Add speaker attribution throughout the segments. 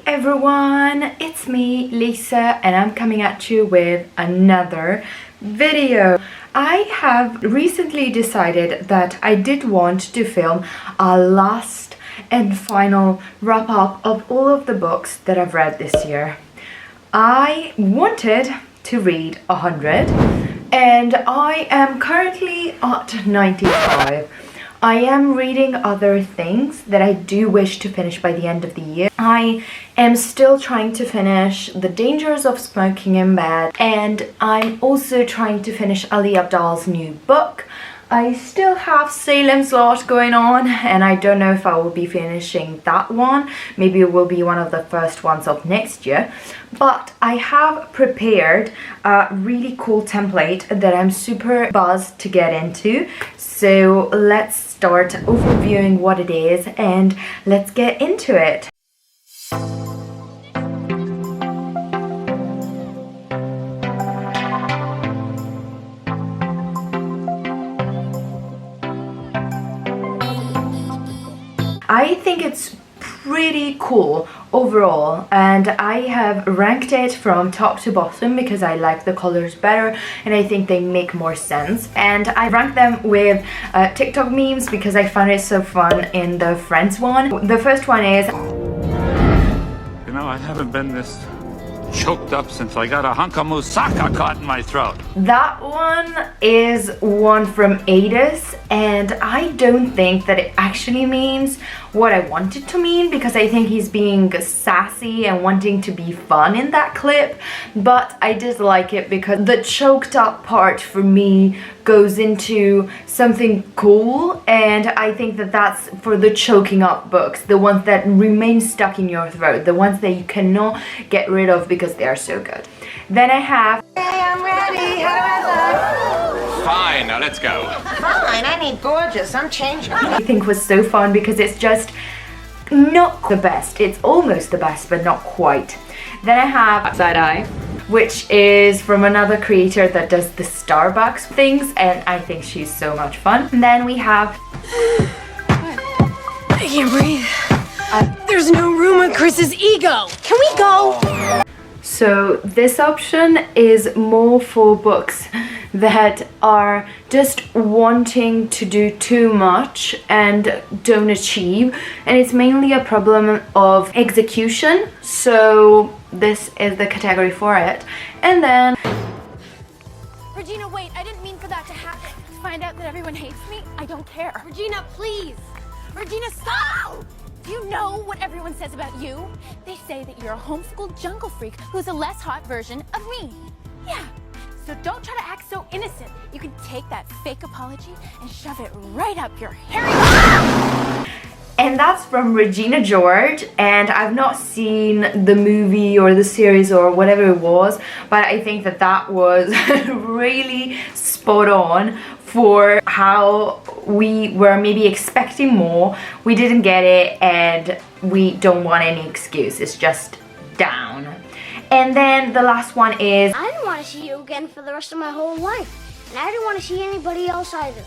Speaker 1: everyone, it's me, Lisa, and I'm coming at you with another video. I have recently decided that I did want to film a last and final wrap up of all of the books that I've read this year. I wanted to read 100 and I am currently at 95. I am reading other things that I do wish to finish by the end of the year. I am still trying to finish The Dangers of Smoking in Bed, and I'm also trying to finish Ali Abdaal's new book. I still have Salem's Lot going on, and I don't know if I will be finishing that one. Maybe it will be one of the first ones of next year. But I have prepared a really cool template that I'm super buzzed to get into. So let's start overviewing what it is and let's get into it. I think it's pretty cool overall, and I have ranked it from top to bottom because I like the colors better and I think they make more sense, and I ranked them with TikTok memes because I found it so fun in the Friends one. The first one is,
Speaker 2: you know, I haven't been this choked up since I got a hunk of moussaka caught in my throat.
Speaker 1: That one is one from Adis, and I don't think that it actually means what I want it to mean, because I think he's being sassy and wanting to be fun in that clip, but I did like it because the choked up part for me goes into something cool, and I think that that's for the choking up books, the ones that remain stuck in your throat, the ones that you cannot get rid of because they are so good. Then I have,
Speaker 3: Hey, I'm ready. How do I look?
Speaker 4: Fine, now let's go.
Speaker 3: Fine, I need gorgeous. I'm changing.
Speaker 1: I think was so fun because it's just not the best. It's almost the best, but not quite. Then I have Side Eye, which is from another creator that does the Starbucks things, and I think she's so much fun. And then we have,
Speaker 5: I can't breathe. There's no room in Chris's ego. Can we go?
Speaker 1: so this option is more for books that are just wanting to do too much and don't achieve, and it's mainly a problem of execution, so this is the category for it. And then
Speaker 6: Regina, wait, I didn't mean for that to happen. To find out that everyone hates me, I don't care. Regina, please. Regina, stop! Do you know what everyone says about you? They say that you're a homeschooled jungle freak who's a less hot version of me. Yeah, so don't try to act so innocent. You can take that fake apology and shove it right up your hairy butt.
Speaker 1: And that's from Regina George, and I've not seen the movie or the series or whatever it was, but I think that that was really spot on for how we were maybe expecting more. We didn't get it, and we don't want any excuse. It's just down. And then the last one is,
Speaker 7: I didn't want to see you again for the rest of my whole life, and I didn't want to see anybody else either.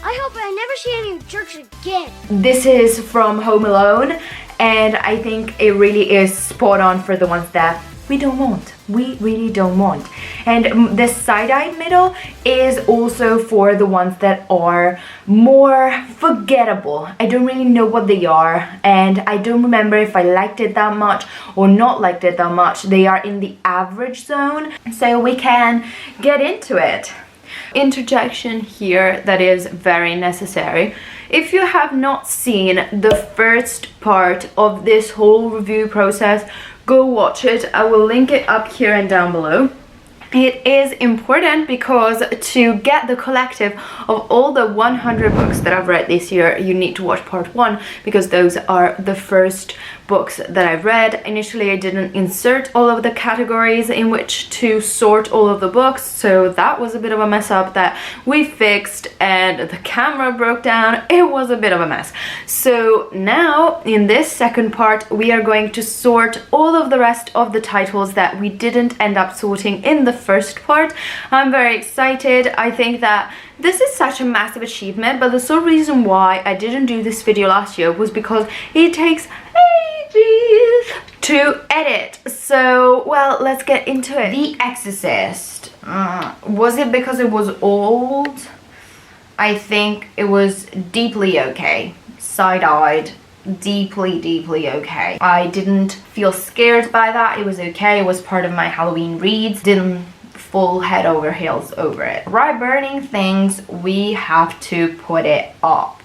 Speaker 7: I hope I never see any jerks again.
Speaker 1: This is from Home Alone, and I think it really is spot on for the ones that we don't want. We really don't want. And this side-eye middle is also for the ones that are more forgettable. I don't really know what they are, and I don't remember if I liked it that much or not liked it that much. They are in the average zone, so we can get into it. Interjection here that is very necessary. If you have not seen the first part of this whole review process, go watch it. I will link it up here and down below. It is important because to get the collective of all the 100 books that I've read this year, you need to watch part 1, because those are the first books that I've read. Initially I didn't insert all of the categories in which to sort all of the books, so that was a bit of a mess up that we fixed, and the camera broke down. It was a bit of a mess. So now in this second part we are going to sort all of the rest of the titles that we didn't end up sorting in the first part. I'm very excited. I think that this is such a massive achievement, but the sole reason why I didn't do this video last year was because it takes ages to edit. So, well, let's get into it. The Exorcist. Was it because it was old? I think it was deeply okay. Side-eyed. Deeply okay. I didn't feel scared by that. It was okay. It was part of my Halloween reads. Didn't fall head over heels over it. Right, burning things, we have to put it up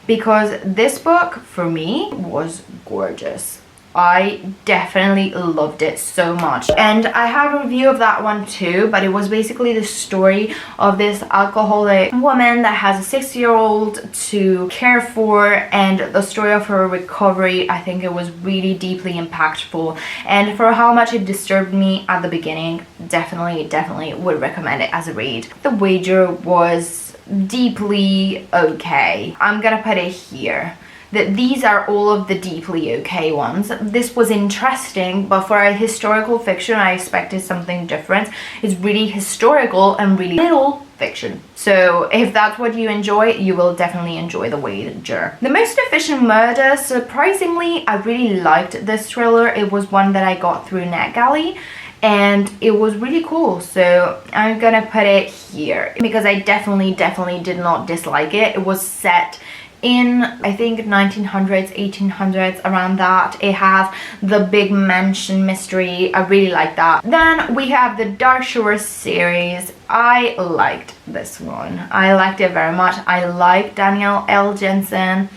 Speaker 1: because this book for me was gorgeous. I definitely loved it so much, and I have a review of that one too, but it was basically the story of this alcoholic woman that has a 6-year-old to care for, and the story of her recovery. I think it was really deeply impactful, and for how much it disturbed me at the beginning, definitely would recommend it as a read. The wager was deeply okay. I'm gonna put it here. That these are all of the deeply okay ones. This was interesting, but for a historical fiction, I expected something different. It's really historical and really little fiction. So if that's what you enjoy, you will definitely enjoy The Wager. The Most Efficient Murder, surprisingly, I really liked this thriller. It was one that I got through NetGalley, and it was really cool. So I'm gonna put it here because I definitely did not dislike it. It was set in, I think, 1900s, 1800s, around that. It has the big mansion mystery. I really like that. Then we have the Dark Shore series. I liked this one. I liked it very much. I like Danielle L. Jensen.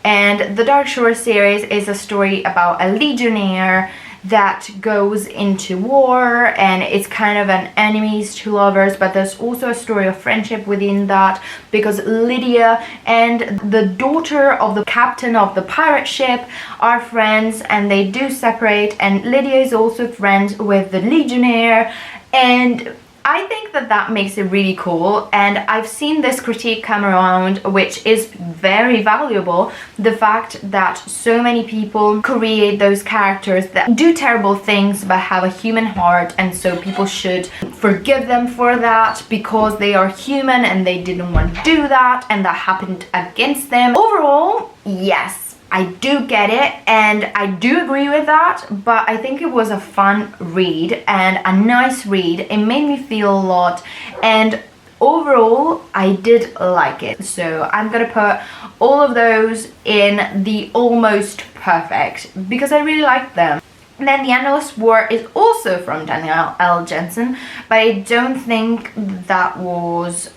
Speaker 1: And the Dark Shore series is a story about a legionnaire that goes into war, and it's kind of an enemies to lovers, but there's also a story of friendship within that, because Lydia and the daughter of the captain of the pirate ship are friends, and they do separate, and Lydia is also friends with the legionnaire, and I think that makes it really cool. And I've seen this critique come around, which is very valuable, the fact that so many people create those characters that do terrible things but have a human heart, and so people should forgive them for that because they are human and they didn't want to do that and that happened against them. Overall, yes, I do get it, and I do agree with that, but I think it was a fun read and a nice read. It made me feel a lot, and overall I did like it. So I'm gonna put all of those in the almost perfect because I really liked them. And then The Endless War is also from Danielle L. Jensen, but I don't think that was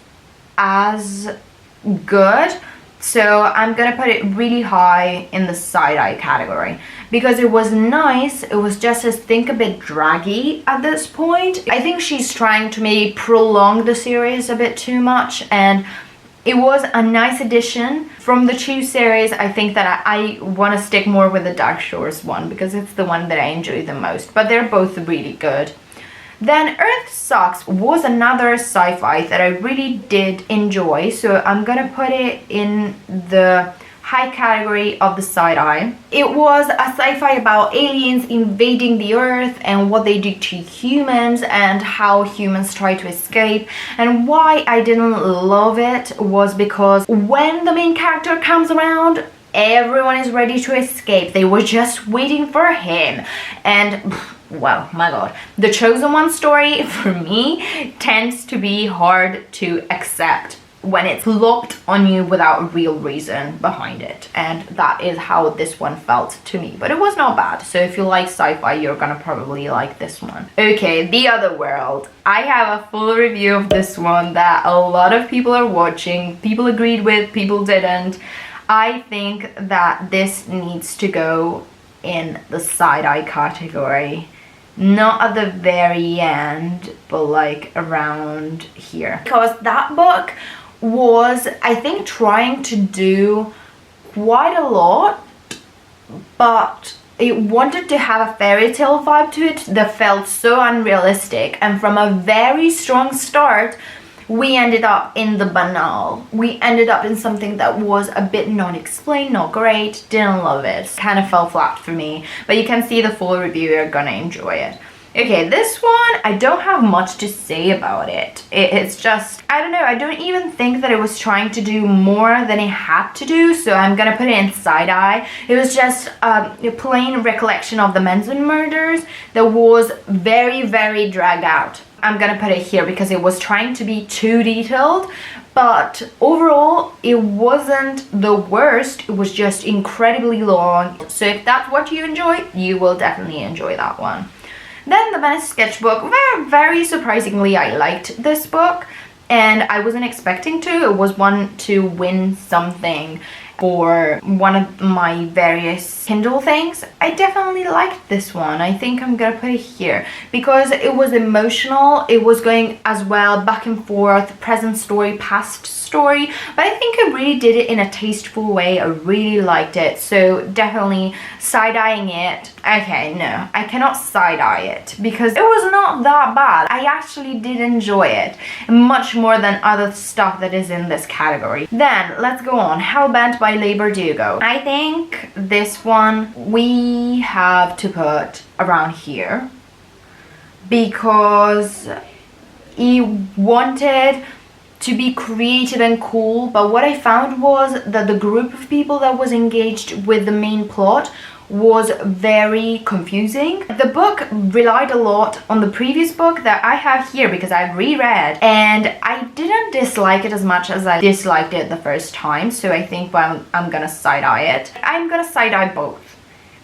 Speaker 1: as good. So I'm gonna put it really high in the side-eye category because it was nice. It was just, I think, a bit draggy at this point. I think she's trying to maybe prolong the series a bit too much, and it was a nice addition. From the two series, I think that I want to stick more with the Dark Shores one because it's the one that I enjoy the most, but they're both really good. Then Earth Sucks was another sci-fi that I really did enjoy, so I'm gonna put it in the high category of the side-eye. It was a sci-fi about aliens invading the Earth and what they do to humans and how humans try to escape. And why I didn't love it was because when the main character comes around, everyone is ready to escape. They were just waiting for him, and well, my god. The Chosen One story, for me, tends to be hard to accept when it's locked on you without real reason behind it. And that is how this one felt to me. But it was not bad. So if you like sci-fi, you're gonna probably like this one. Okay, The Other World. I have a full review of this one that a lot of people are watching. People agreed with, people didn't. I think that this needs to go in the side-eye category. Not at the very end, but like around here. Because that book was, I think, trying to do quite a lot, but it wanted to have a fairy tale vibe to it that felt so unrealistic. And from a very strong start, we ended up in the banal. We ended up in something that was a bit not explained, not great, didn't love it. Kind of fell flat for me, but you can see the full review, you're gonna enjoy it. Okay, this one, I don't have much to say about it. It's just, I don't know, I don't even think that it was trying to do more than it had to do, so I'm gonna put it in side-eye. It was just a plain recollection of the Manson murders that was very, very dragged out. I'm gonna put it here because it was trying to be too detailed, but overall it wasn't the worst. It was just incredibly long. So if that's what you enjoy, you will definitely enjoy that one. Then the Venice Sketchbook, very surprisingly I liked this book, and I wasn't expecting to. It was one to win something for one of my various Kindle things. I definitely liked this one. I think I'm gonna put it here because it was emotional. It was going as well back and forth, present story, past story, but I think I really did it in a tasteful way. I really liked it, so definitely side-eyeing it. Okay, no, I cannot side-eye it because it was not that bad. I actually did enjoy it much more than other stuff that is in this category. Then let's go on. Hellbent by Leigh Bardugo. I think this one we have to put around here because he wanted to be creative and cool, but what I found was that the group of people that was engaged with the main plot was very confusing. The book relied a lot on the previous book that I have here because I've reread, and I didn't dislike it as much as I disliked it the first time, so I think I'm gonna side-eye it. I'm gonna side-eye both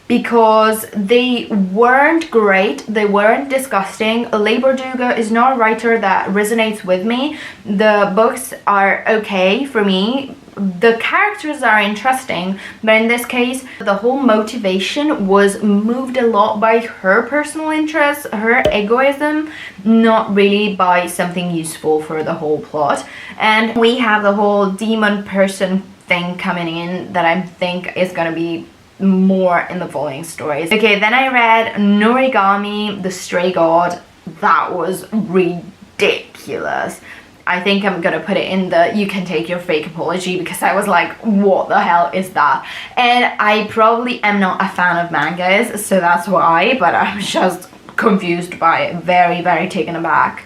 Speaker 1: because they weren't great, they weren't disgusting. Leigh Bardugo is not a writer that resonates with me. The books are okay for me. The characters are interesting, but in this case, the whole motivation was moved a lot by her personal interests, her egoism, not really by something useful for the whole plot. And we have the whole demon person thing coming in that I think is gonna be more in the following stories. Okay, then I read Norigami, the Stray God. That was ridiculous. I think I'm gonna put it in the you can take your fake apology because I was like, what the hell is that? And I probably am not a fan of mangas, so that's why, but I'm just confused by it, very, very taken aback.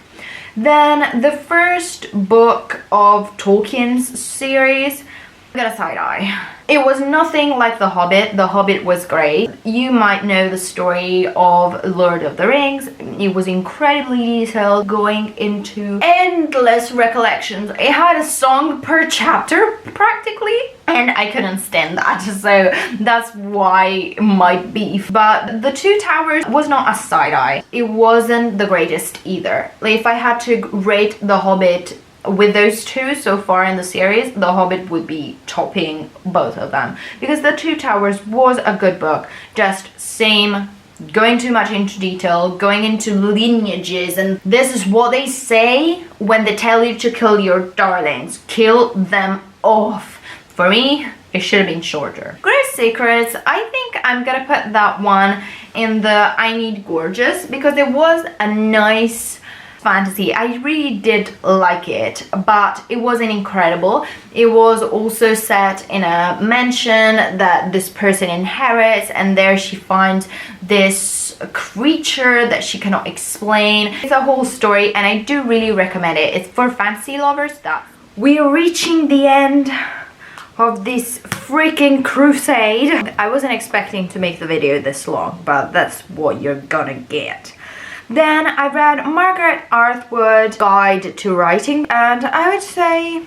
Speaker 1: Then the first book of Tolkien's series, I'm gonna side-eye. It was nothing like The Hobbit. The Hobbit was great. You might know the story of Lord of the Rings. It was incredibly detailed, going into endless recollections. It had a song per chapter, practically, and I couldn't stand that, so that's why my beef. But The Two Towers was not a side-eye. It wasn't the greatest either. Like, if I had to rate The Hobbit with those two so far in the series, The Hobbit would be topping both of them because The Two Towers was a good book, just same, going too much into detail, going into lineages, and this is what they say when they tell you to kill your darlings, kill them off. For me, it should have been shorter. Great Secrets, I think I'm gonna put that one in the I Need Gorgeous because it was a nice fantasy. I really did like it, but it wasn't incredible. It was also set in a mansion that this person inherits, and there she finds this creature that she cannot explain. It's a whole story, and I do really recommend it. It's for fantasy lovers. That we're reaching the end of this freaking crusade. I wasn't expecting to make the video this long, but that's what you're gonna get. Then I read Margaret Atwood's Guide to Writing, and I would say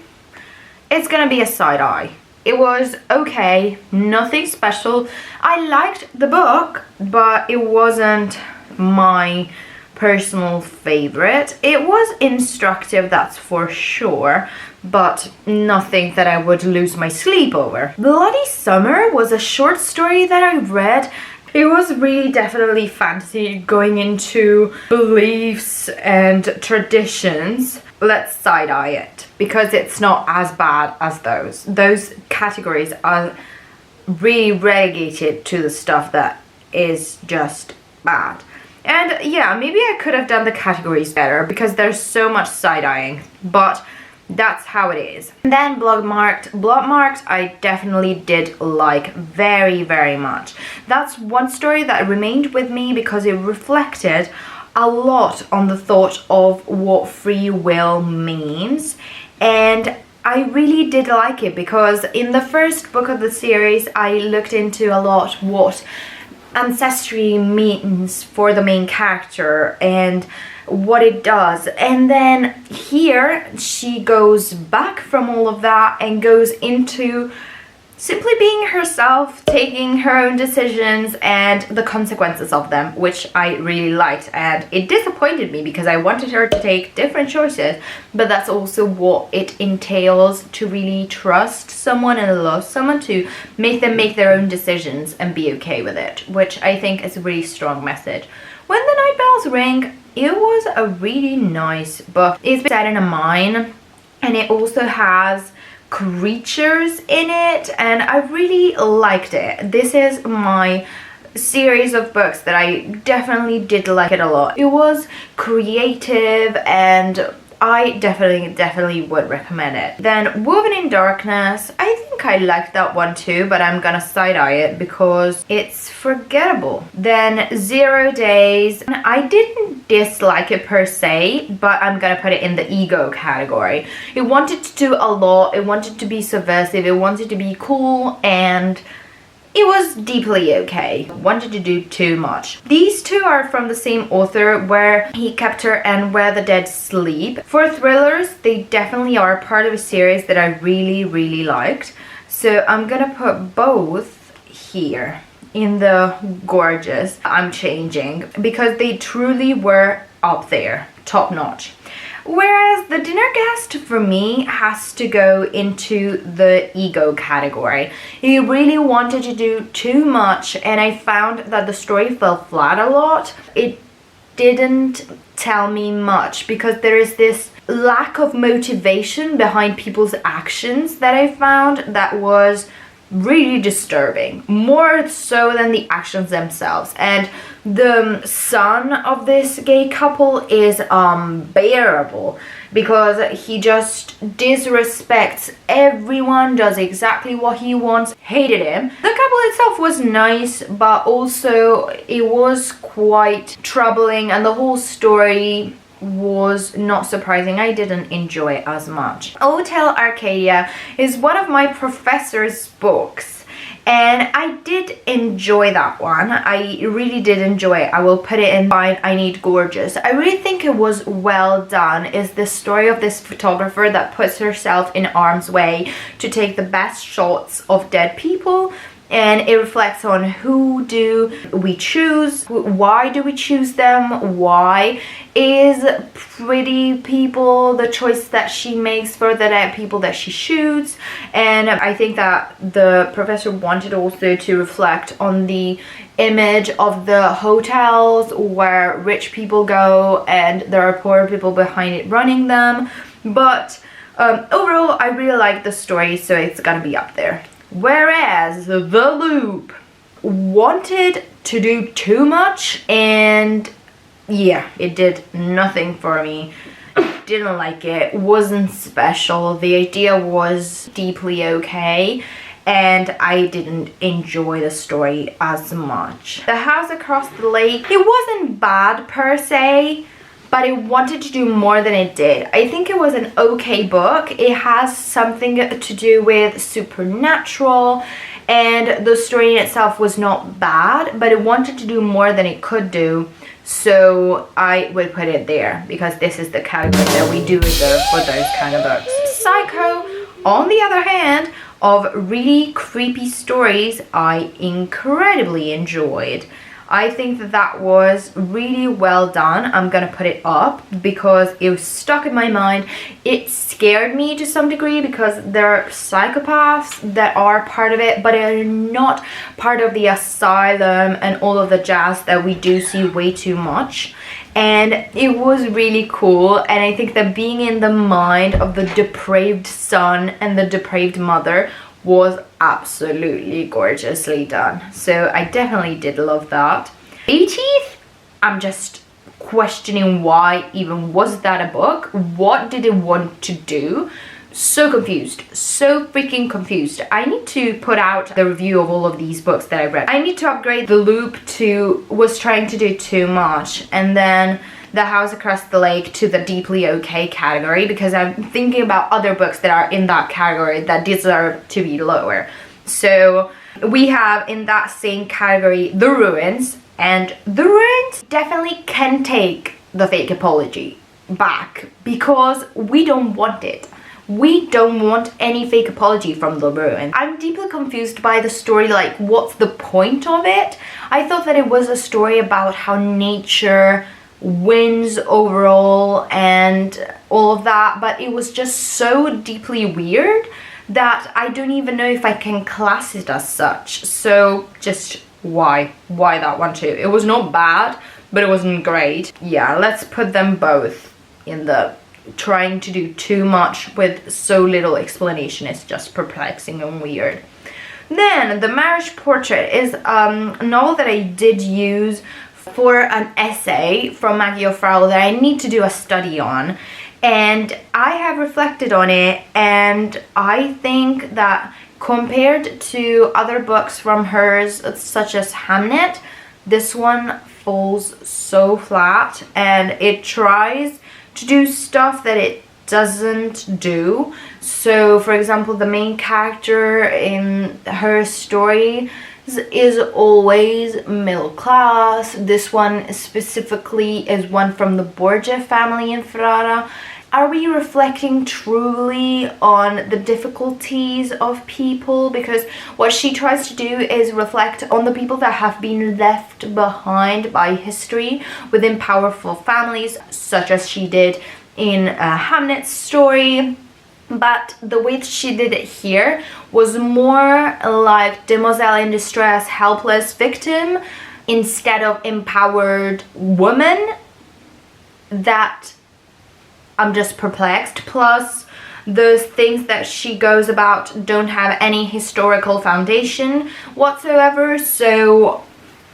Speaker 1: it's gonna be a side-eye. It was okay, nothing special. I liked the book, but it wasn't my personal favorite. It was instructive, that's for sure, but nothing that I would lose my sleep over. Bloody Summer was a short story that I read. It was really definitely fantasy, going into beliefs and traditions. Let's side-eye it because it's not as bad as those. Those categories are really relegated to the stuff that is just bad. And yeah, maybe I could have done the categories better because there's so much side-eyeing, but that's how it is. And then Bloodmarked I definitely did like very, very much. That's one story that remained with me because it reflected a lot on the thought of what free will means, and I really did like it because in the first book of the series I looked into a lot what ancestry means for the main character and what it does, and then here she goes back from all of that and goes into simply being herself, taking her own decisions and the consequences of them, which I really liked. And it disappointed me because I wanted her to take different choices, but that's also what it entails to really trust someone and love someone, to make them make their own decisions and be okay with it, which I think is a really strong message. When the Night Bells Ring, it was a really nice book. It's set in a mine and it also has creatures in it, and I really liked it. This is my series of books that I definitely did like it a lot. It was creative and I definitely would recommend it. Then Woven in Darkness, I think I liked that one too, but I'm gonna side-eye it because it's forgettable. Then 0 Days, I didn't dislike it per se, but I'm gonna put it in the ego category. It wanted to do a lot, it wanted to be subversive, it wanted to be cool, and it was deeply okay. Wanted to do too much. These two are from the same author, Where He Kept Her and Where the Dead Sleep. For thrillers, they definitely are part of a series that I really liked. So I'm gonna put both here in the gorgeous. I'm changing because they truly were up there, top notch. Whereas The Dinner Guest for me has to go into the ego category. He really wanted to do too much and I found that the story fell flat a lot. It didn't tell me much because there is this lack of motivation behind people's actions that I found that was really disturbing, more so than the actions themselves. And the son of this gay couple is unbearable because he just disrespects everyone, does exactly what he wants. Hated him. The couple itself was nice, but also it was quite troubling, and the whole story was not surprising. I didn't enjoy it as much. Hotel Arcadia is one of my professor's books and I did enjoy that one. I really did enjoy it. I will put it in Fine, I Need Gorgeous. I really think it was well done. It's the story of this photographer that puts herself in harm's way to take the best shots of dead people, and it reflects on who do we choose, why do we choose them, why is pretty people the choice that she makes for the dead people that she shoots. And I think that the professor wanted also to reflect on the image of the hotels where rich people go and there are poor people behind it running them. But overall I really like the story, so it's gonna be up there. Whereas The Loop wanted to do too much and yeah, it did nothing for me. Didn't like it, wasn't special, the idea was deeply okay, and I didn't enjoy the story as much. The House Across the Lake, it wasn't bad per se, but it wanted to do more than it did. I think it was an okay book. It has something to do with supernatural, and the story in itself was not bad, but it wanted to do more than it could do. So I would put it there because this is the category that we do reserve for those kind of books. Psycho, on the other hand, of really creepy stories, I incredibly enjoyed. I think that that was really well done. I'm gonna put it up because it was stuck in my mind. It scared me to some degree because there are psychopaths that are part of it, but they're not part of the asylum and all of the jazz that we do see way too much. And it was really cool, and I think that being in the mind of the depraved son and the depraved mother was absolutely gorgeously done. So I definitely did love that. 80th, I'm just questioning why even was that a book? What did it want to do? so confused, so freaking confused. I need to put out the review of all of these books that I read. I need to upgrade The Loop to Was Trying to Do Too Much, and then The House Across the Lake to the Deeply Okay category, because I'm thinking about other books that are in that category that deserve to be lower. So we have in that same category The Ruins, and The Ruins definitely can take the fake apology back because we don't want it. We don't want any fake apology from The Ruins. I'm deeply confused by the story, like what's the point of it? I thought that it was a story about how nature wins overall and all of that, but it was just so deeply weird that I don't even know if I can class it as such. So just why that one too? It was not bad, but it wasn't great. Yeah, let's put them both in the trying to do too much with so little explanation. It's just perplexing and weird. Then The Marriage Portrait is a novel that I did use for an essay from Maggie O'Farrell that I need to do a study on, and I have reflected on it, and I think that compared to other books from hers such as Hamnet, this one falls so flat, and it tries to do stuff that it doesn't do. So for example, the main character in her story is always middle class. This one specifically is one from the Borgia family in Ferrara. Are we reflecting truly on the difficulties of people? Because what she tries to do is reflect on the people that have been left behind by history within powerful families, such as she did in Hamnet's story. But the way that she did it here was more like demoiselle in distress, helpless victim, instead of empowered woman. That I'm just perplexed. Plus, those things that she goes about don't have any historical foundation whatsoever. So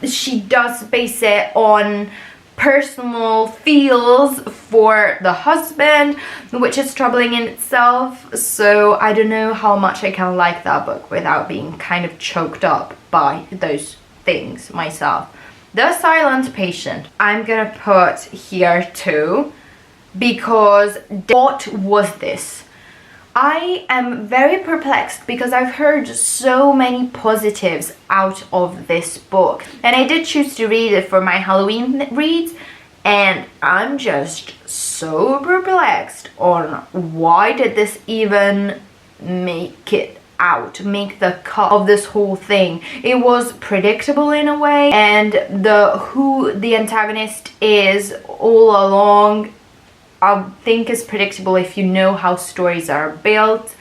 Speaker 1: she does base it on personal feels for the husband, which is troubling in itself. So I don't know how much I can like that book without being kind of choked up by those things myself. The Silent Patient I'm gonna put here too, because what was this? I am very perplexed because I've heard so many positives out of this book, and I did choose to read it for my Halloween reads, and I'm just so perplexed on why did this even make the cut of this whole thing. It was predictable in a way, and who the antagonist is all along I think is predictable if you know how stories are built,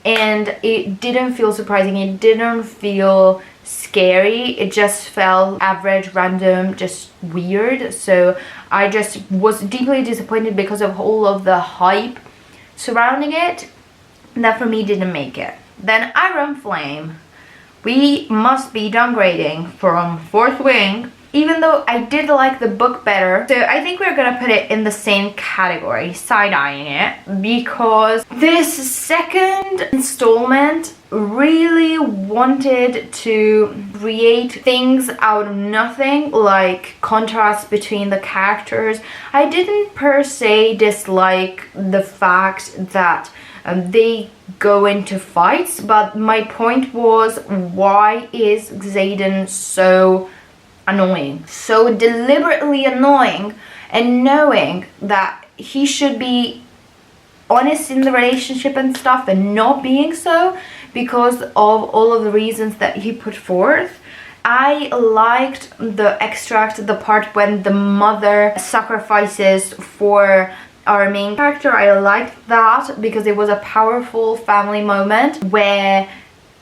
Speaker 1: and it didn't feel surprising, it didn't feel scary, it just felt average, random, just weird. So I just was deeply disappointed because of all of the hype surrounding it. That for me didn't make it. Then Iron Flame, we must be downgrading from Fourth Wing, even though I did like the book better. So I think we're gonna put it in the same category, side-eyeing it, because this second installment really wanted to create things out of nothing, like contrast between the characters. I didn't per se dislike the fact that they go into fights, but my point was, why is Xaden so annoying, so deliberately annoying, and knowing that he should be honest in the relationship and stuff and not being so because of all of the reasons that he put forth. I liked the extract, the part when the mother sacrifices for our main character. I liked that because it was a powerful family moment where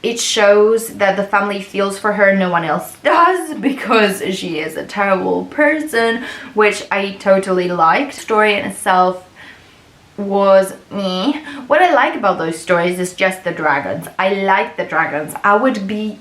Speaker 1: it shows that the family feels for her, no one else does, because she is a terrible person, which I totally liked. The story in itself was me. What I like about those stories is just the dragons. I like the dragons. I would be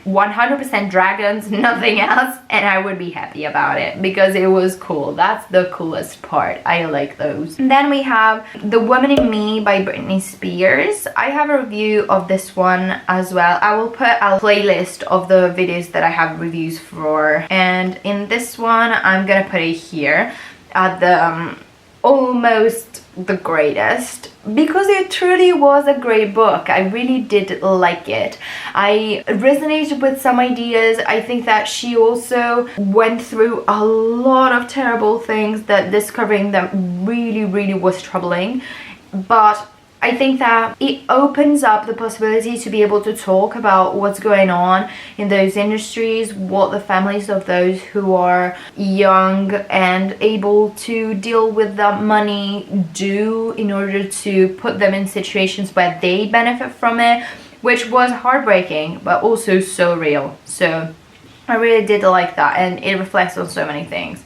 Speaker 1: 100% dragons, nothing else, and I would be happy about it because it was cool. That's the coolest part. I like those. And then we have The Woman in Me by Britney Spears. I have a review of this one as well. I will put a playlist of the videos that I have reviews for, and in this one I'm gonna put it here at the almost the greatest, because it truly was a great book. I really did like it. I resonated with some ideas. I think that she also went through a lot of terrible things that discovering them really was troubling, but I think that it opens up the possibility to be able to talk about what's going on in those industries, what the families of those who are young and able to deal with that money do in order to put them in situations where they benefit from it, which was heartbreaking but also so real. So I really did like that, and it reflects on so many things.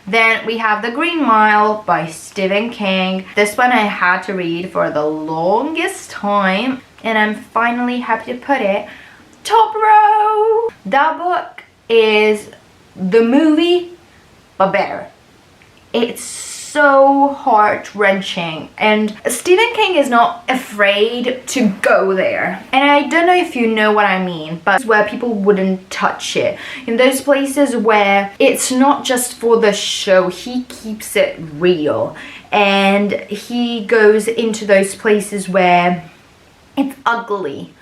Speaker 1: Then we have The Green Mile by Stephen King. This one I had to read for the longest time, and I'm finally happy to put it top row. That book is the movie, but better. It's so heart-wrenching, and Stephen King is not afraid to go there. And I don't know if you know what I mean, but it's where people wouldn't touch it. In those places where it's not just for the show, he keeps it real. And he goes into those places where it's ugly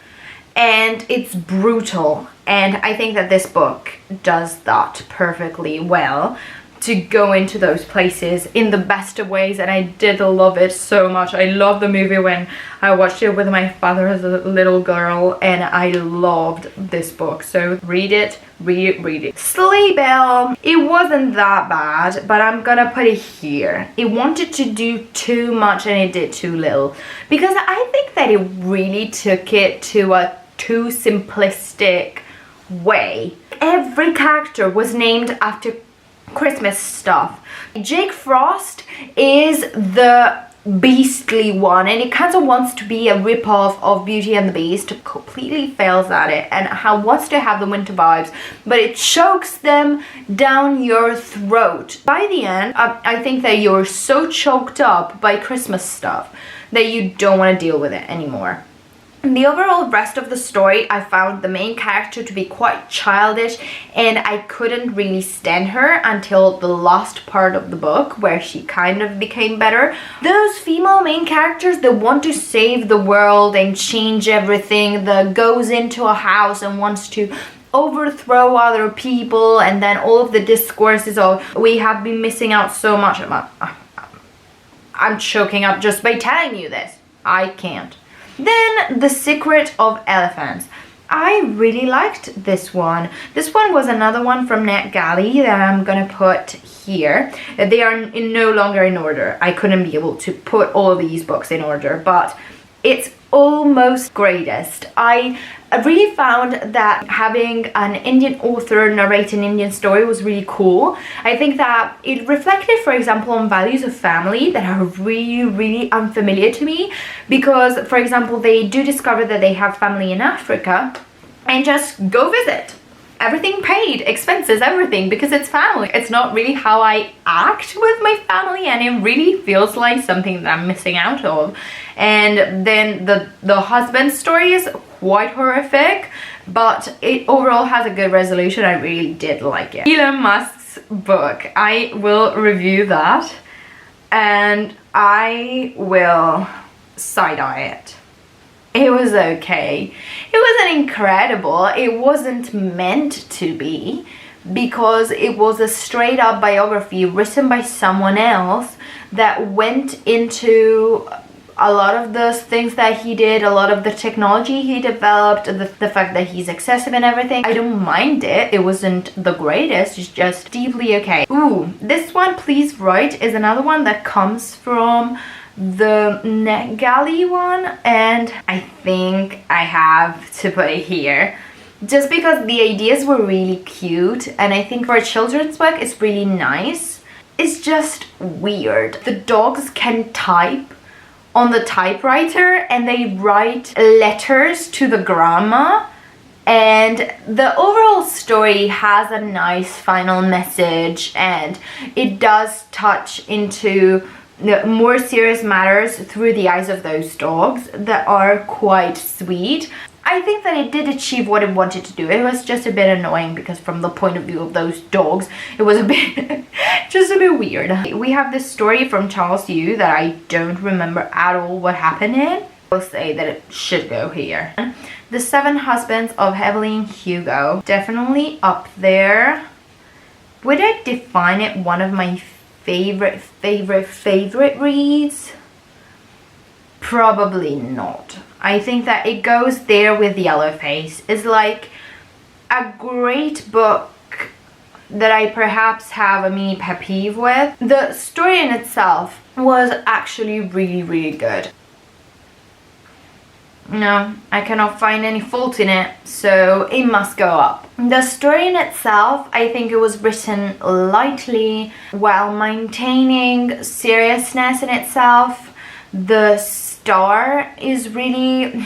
Speaker 1: and it's brutal. And I think that this book does that perfectly well, to go into those places in the best of ways, and I did love it so much. I loved the movie when I watched it with my father as a little girl, and I loved this book. So read it, read it. Sleigh Bell, it wasn't that bad, but I'm gonna put it here. It wanted to do too much and it did too little, because I think that it really took it to a too simplistic way. Every character was named after Christmas stuff. Jake Frost is the beastly one, and it kind of wants to be a rip-off of Beauty and the Beast. Completely fails at it, and wants to have the winter vibes, but it chokes them down your throat. By the end, I think that you're so choked up by Christmas stuff that you don't want to deal with it anymore. In the overall rest of the story, I found the main character to be quite childish, and I couldn't really stand her until the last part of the book, where she kind of became better. Those female main characters that want to save the world and change everything, that goes into a house and wants to overthrow other people, and then all of the discourses of we have been missing out so much. I'm choking up just by telling you this. I can't. Then The Secret of Elephants. I really liked this one. This one was another one from NetGalley that I'm gonna put here. They are no longer in order. I couldn't be able to put all of these books in order, but it's almost greatest. I really found that having an Indian author narrate an Indian story was really cool. I think that it reflected, for example, on values of family that are really unfamiliar to me, because, for example, they do discover that they have family in Africa and just go visit. Everything paid, expenses, everything, because it's family. It's not really how I act with my family, and it really feels like something that I'm missing out of. And then the husband's story is quite horrific, but it overall has a good resolution. I really did like it. Elon Musk's book, I will review that, and I will side-eye it. It was okay. It wasn't incredible. It wasn't meant to be, because it was a straight up biography written by someone else that went into a lot of the things that he did, a lot of the technology he developed, the fact that he's excessive and everything. I don't mind it. It wasn't the greatest, it's just deeply okay. Ooh, this one, Please Write, is another one that comes from the NetGalley one, and I think I have to put it here just because the ideas were really cute, and I think for a children's book it's really nice. It's just weird. The dogs can type on the typewriter and they write letters to the grandma, And the overall story has a nice final message, and it does touch into the more serious matters through the eyes of those dogs that are quite sweet. I think that it did achieve what it wanted to do. It was just a bit annoying because from the point of view of those dogs, it was a bit just a bit weird. We have this story from Charles Yu that I don't remember at all what happened in. I'll say that it should go here. The Seven Husbands of Evelyn Hugo, definitely up there. Would I define it one of my favorite reads? Probably not. I think that it goes there with Yellowface. It's like a great book that I perhaps have a mini pet peeve with. The story in itself was actually really good. No, I cannot find any fault in it, so it must go up. The story in itself, I think it was written lightly while maintaining seriousness in itself. The star is really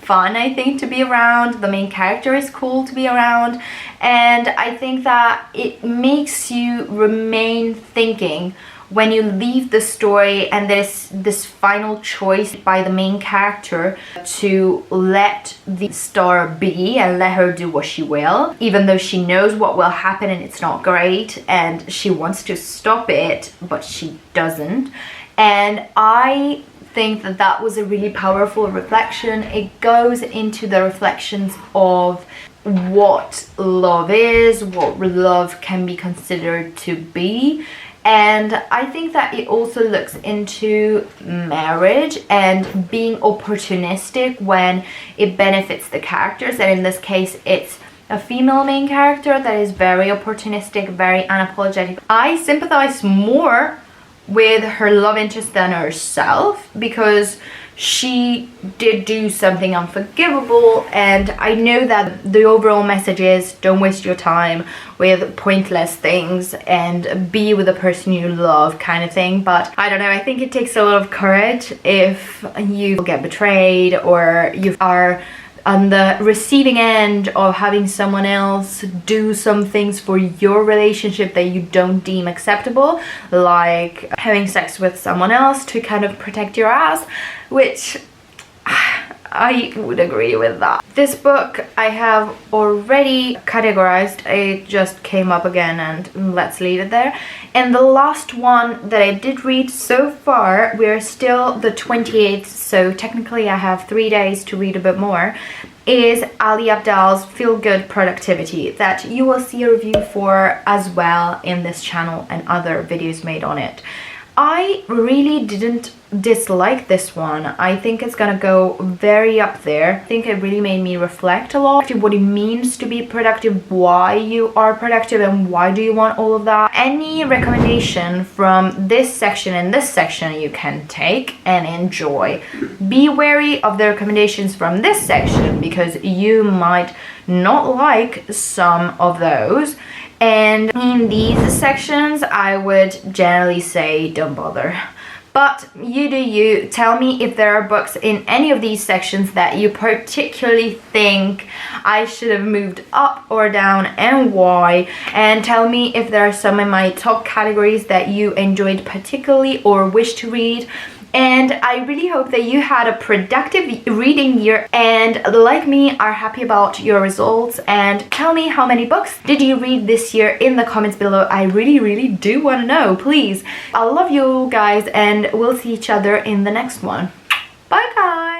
Speaker 1: fun, I think, to be around. The main character is cool to be around, and I think that it makes you remain thinking when you leave the story, and there's this final choice by the main character to let the star be and let her do what she will, even though she knows what will happen and it's not great, and she wants to stop it but she doesn't. And I think that that was a really powerful reflection. It goes into the reflections of what love is, what love can be considered to be. And I think that it also looks into marriage and being opportunistic when it benefits the characters. And in this case, it's a female main character that is very opportunistic, very unapologetic. I sympathize more with her love interest than herself, because she did do something unforgivable, and I know that the overall message is don't waste your time with pointless things and be with the person you love, kind of thing. But I don't know, I think it takes a lot of courage if you get betrayed or you are on the receiving end of having someone else do some things for your relationship that you don't deem acceptable, like having sex with someone else to kind of protect your ass, which I would agree with that. This book I have already categorized. It just came up again, and let's leave it there. And the last one that I did read so far, we're still the 28th, so technically I have 3 days to read a bit more, is Ali Abdaal's Feel Good Productivity, that you will see a review for as well in this channel and other videos made on it. I really didn't dislike this one. I think it's gonna go very up there. I think it really made me reflect a lot on what it means to be productive, why you are productive, and why do you want all of that. Any recommendation from this section and this section you can take and enjoy. Be wary of the recommendations from this section because you might not like some of those. And in these sections, I would generally say don't bother. But you do you. Tell me if there are books in any of these sections that you particularly think I should have moved up or down and why. And tell me if there are some in my top categories that you enjoyed particularly or wish to read. And I really hope that you had a productive reading year and, like me, are happy about your results. And tell me how many books did you read this year in the comments below. I really do want to know, please. I love you guys, and we'll see each other in the next one. Bye guys!